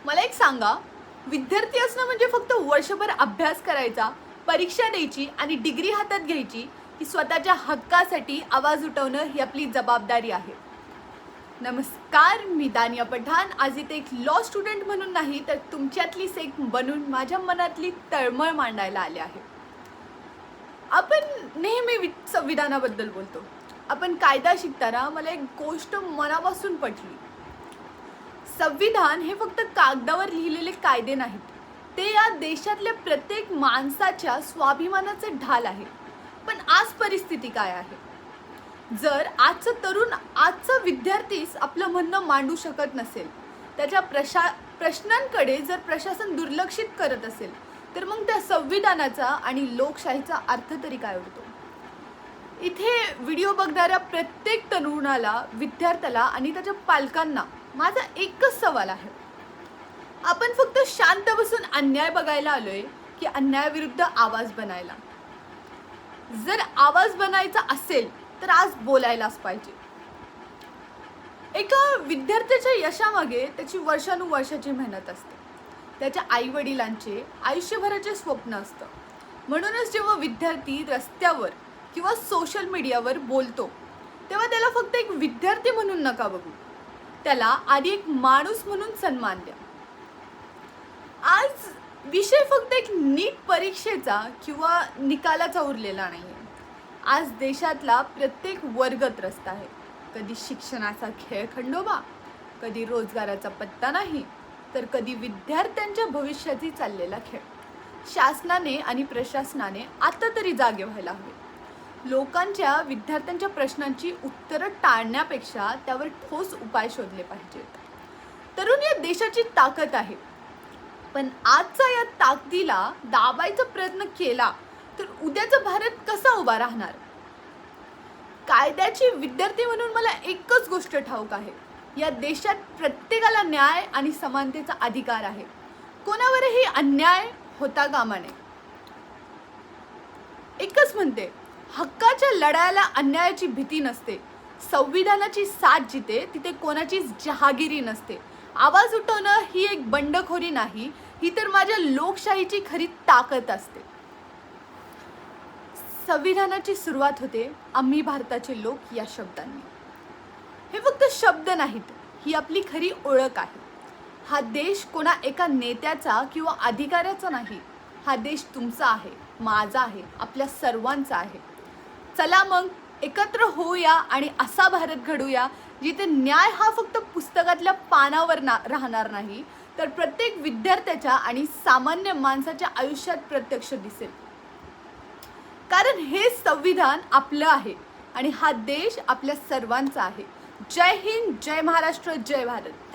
मला एक सांगा, विद्यार्थी असणं म्हणजे फक्त वर्षभर अभ्यास करायचा, परीक्षा द्यायची आणि डिग्री हातात घ्यायची, की स्वतःच्या हक्कासाठी आवाज उठवणं ही आपली जबाबदारी आहे? नमस्कार, मी दानिया पठाण. आज इथे एक लॉ स्टुडंट म्हणून नाही, तर तुमच्यातलीच एक बनून माझ्या मनातली तळमळ मांडायला आले आहे. आपण नेहमी संविधानाबद्दल बोलतो. आपण कायदा शिकताना मला एक गोष्ट मनापासून पटली. संविधान हे फक्त कागदावर लिहिलेले कायदे नाहीत, ते या देशातल्या प्रत्येक माणसाच्या स्वाभिमानाचे ढाल आहे. पण आज परिस्थिती काय आहे? जर आजचा विद्यार्थीच आपलं म्हणणं मांडू शकत नसेल, त्याच्या प्रश्नांकडे जर प्रशासन दुर्लक्षित करत असेल, तर मग त्या संविधानाचा आणि लोकशाहीचा अर्थ तरी काय उरतो? इथे व्हिडिओ बघणाऱ्या प्रत्येक तरुणाला, विद्यार्थ्याला आणि त्याच्या पालकांना माझा एकच सवाल आहे. आपण फक्त शांत बसून अन्याय बघायला आलोय, की अन्यायाविरुद्ध आवाज बनायला? जर आवाज बनायचा असेल तर आज बोलायलाच पाहिजे. एका विद्यार्थ्याच्या यशामागे त्याची वर्षानुवर्षाची मेहनत असते, त्याच्या आई वडिलांचे आयुष्यभराचे स्वप्न असतं. म्हणूनच जेव्हा विद्यार्थी रस्त्यावर किंवा सोशल मीडियावर बोलतो, तेव्हा त्याला फक्त एक विद्यार्थी म्हणून नका बघू, त्याला आधी एक माणूस म्हणून सन्मान द्या. आज विषय फक्त एक नीट परीक्षेचा किंवा निकालाचा उरलेला नाही आहे. आज देशातला प्रत्येक वर्ग त्रस्त आहे. कधी शिक्षणाचा खेळखंडोबा, कधी रोजगाराचा पत्ता नाही, तर कधी विद्यार्थ्यांच्या भविष्याची चाललेला खेळ. शासनाने आणि प्रशासनाने आता तरी जागे व्हायला हवे. लोकांच्या, विद्यार्थ्यांच्या प्रश्नांची उत्तरं टाळण्यापेक्षा त्यावर ठोस उपाय शोधले पाहिजेत. तरुण या देशाची ताकद आहे, पण आजचा या ताकदीला दाबायचा प्रयत्न केला तर उद्याचा भारत कसा उभा राहणार? कायद्याची विद्यार्थी म्हणून मला एकच गोष्ट ठाऊक आहे, या देशात प्रत्येकाला न्याय आणि समानतेचा अधिकार आहे. कोणावरही अन्याय होता कामा नये. एकच म्हणते, हक्काच्या लढायला अन्यायाची भीती नसते. संविधानाची साथ जिथे तिथे कोणाचीच जहागिरी नसते. आवाज उठवणं ही एक बंडखोरी नाही, ही तर माझ्या लोकशाहीची खरी ताकद असते. संविधानाची सुरुवात होते आम्ही भारताचे लोक या शब्दांनी. हे फक्त शब्द नाहीत, ही आपली खरी ओळख आहे. हा देश कोणा एका नेत्याचा किंवा अधिकाऱ्याचा नाही. हा देश तुमचा आहे, माझा आहे, आपल्या सर्वांचा आहे. चला मग एकत्र होऊया आणि असा भारत घडूया जिथे न्याय हा फक्त पुस्तकातल्या पानावर राहणार नाही, तर प्रत्येक विद्यार्थ्याच्या आणि सामान्य माणसाच्या आयुष्यात प्रत्यक्ष दिसेल. कारण हे संविधान आपलं आहे आणि हा देश आपल्या सर्वांचा आहे. जय हिंद, जय महाराष्ट्र, जय भारत.